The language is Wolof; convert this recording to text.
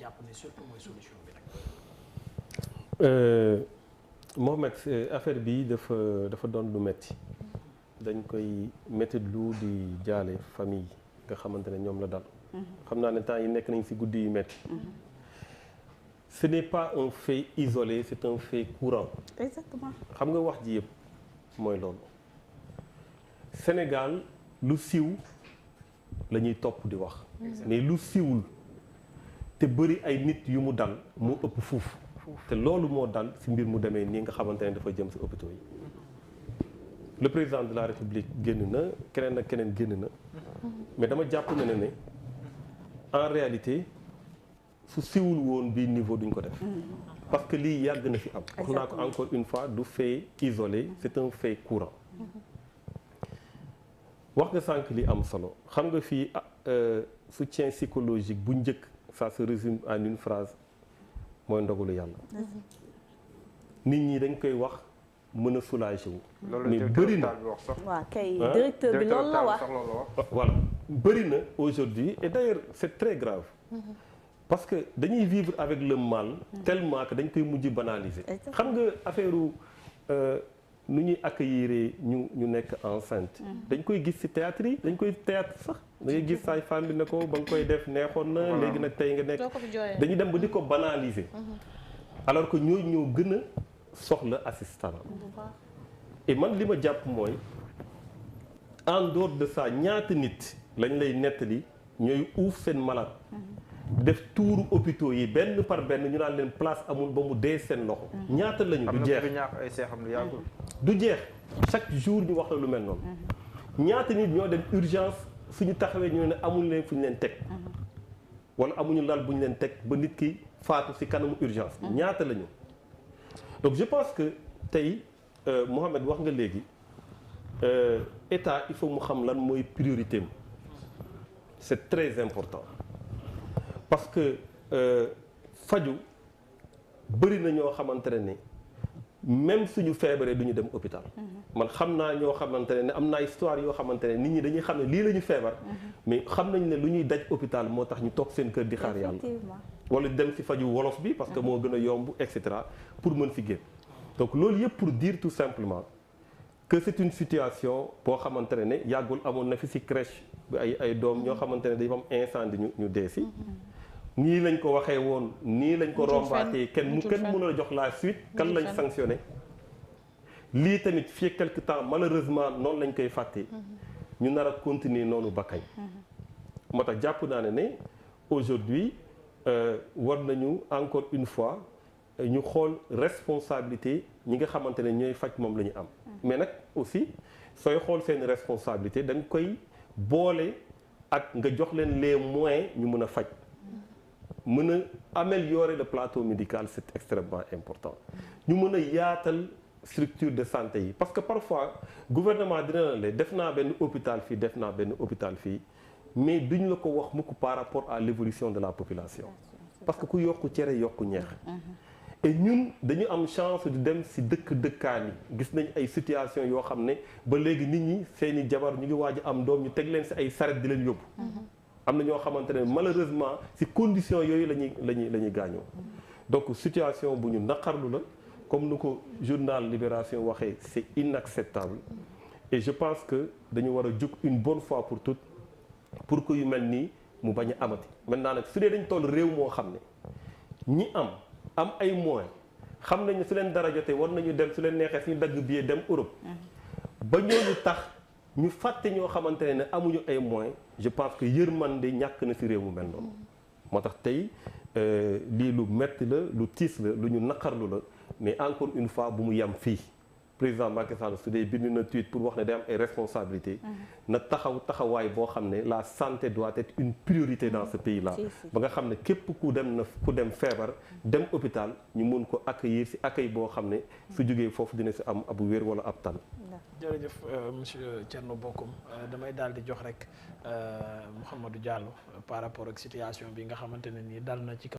jàpp ne surtout mooy solution bi nag. Mohamed affaire bi dafa doon lu metti dañ koy métti lu di jaale famille nga xamante ne ñoom la dal. xam naa ne temps yi nekk nañ ci guddi yu metti. Ce n'est pas un fait isolé, c'est un fait courant. Exactement. xam nga wax ji yëpp mooy loolu Sénégal lu siiw la ñuy topp di wax. mais lu siiwul te bëri ay nit yu mu dal moo ëpp fuuf. te loolu moo dal ci mbir mu demee nii nga xamante ne dafa jëm ci hôpitaux yi. le président de la République génn na keneen ak keneen génn na. mais dama jàpp ne ne en réalité. su siwul woon bii niveau duñ ko def parce que lii yàgg na fi am wax naa ko encore une fois du fait isolé c'est un fait courant wax nga sànq li am solo xam nga fii soutien psychologique bu njëkk ça se résume en une phrase mooy ndogalu yàlla nit ñi dañ koy wax mën a soulager wu mais bëri na waaw kay directeur bi loolu la wax voilà bëri na aujourd'hui et d'ailleurs c'est très grave parce que dañuy vivre avec le mal tellement que dañ koy mujj banaliser xam nga affaire nu ñuy accueillir ñu nekk enceinte dañ koy gis ci théâtre yi dañ koy théâtre sax da ngay gis saay femme bi ne ko ba nga koy def neexoon na léegi nag tey nga nekk dañuy dem ba di ko banaliser alors que ñooñu ñoo gën a soxla assistance et man li ma jàpp mooy en dehors de ça ñaata nit lañ lay nettali ñooy uuf seen malade def tuuru hôpitaux yi benn par benn ñu naan leen place amul ba mu dee seen loxo. ñaata lañu du jeex ay seexam lu yàggul. du jeex chaque jour ñu wax la lu mel noonu. ñaata nit ñoo dem urgence suñu taxawee ñu ne amul leen fu ñu leen teg. wala amuñu lal bu ñu leen teg ba nit ki faatu ci kanamu urgence. ñaata lañu. donc je pense que tey Mohamed wax nga léegi état il faut mu xam lan mooy priorité am c'est très important. parce que faju bëri na ñoo xamante ne même suñu feebaree du ñu dem hôpital. man xam naa ñoo xamante ne am naa histoire yoo xamante ne nit ñi dañuy xam ne lii la ñu feebar. mais xam nañ ne lu ñuy daj hôpital moo tax ñu toog seen kër di xaar yàlla. wala dem ci faju wolof bi parce que moo gën a yomb et cetera pour mën ci génn. donc loolu yëpp pour dire tout simplement que c'est une situation boo xamante ne yàggul amoon na fi ci crèche ay doom ñoo xamante ne dañu am incendie ñu dee ci. nii lañ ko waxee woon nii lañ ko rombaatee kenn mën a jox la suite kan lañ sanctionné lii tamit fii quelque temps malheureusement noonu lañ koy fàtte ñu nar a continuer noonu ba kañ moo tax jàpp naa ne aujourd'hui war nañu encore une fois ñu xool responsabilité ñi nga xamante ne ñooy faj moom la ñu am mais nag aussi sooy xool seen responsabilité dañ koy boole ak nga jox leen les moyens ñu mën a faj mën a améliorer le plateau médical c'est extrêmement important ñu mën a yaatal structure de santé yi parce que parfois gouvernement dina la def naa benn hôpital fii def naa benn hôpital fii mais duñ la ko wax mukk par rapport à l'évolution de la population parce que ku yokku cere yokku ñeex et ñun dañu am chance di dem ci dëkkaan yi gis nañ ay situation yoo xam ne ba léegi nit ñi seeni jabar ñu ngi waaj am doom ñu teg leen ci ay saret di leen yóbbu am na ñoo xamante ne malheureusement ci conditions yooyu la ñuy gaañoo donc situation bu ñu naqarlu la comme nu ko journal Libération waxee c'est inacceptable et je pense que dañu war a jóg une bonne fois pour toutes pour que yu mel nii mu bañ a amati maintenant nag su dee dañ toll réew moo xam ne ñi am ay moyens xam nañu su leen dara jotee war nañu dem su leen neexee suñu dagg billet dem Europe ba ñooñu tax ñu fàtte ñoo xamante ne amuñu ay moyens je pense que yërmande ñàkk na ci réew mu mel noonu moo tax tey lii lu metti la lu tiis la lu ñu naqarlu la mais encore une fois bu mu yem fii président Macky Sall su dee bind na tweet pour wax ne day am ay responsabilités na taxawaay boo xam ne la santé doit être une priorité dans ce pays là ba nga xam ne képp ku dem feebar dem hôpital ñu mun ko accueillir ci accueil boo xam ne su jógee foofu dina ci am ab wér wala ab tan jërëjëf monsieur Thierno Bocoum damay daal di jox rek Mouhamadou Diallo par rapport ak situation bi nga xamante ne nii dal na ci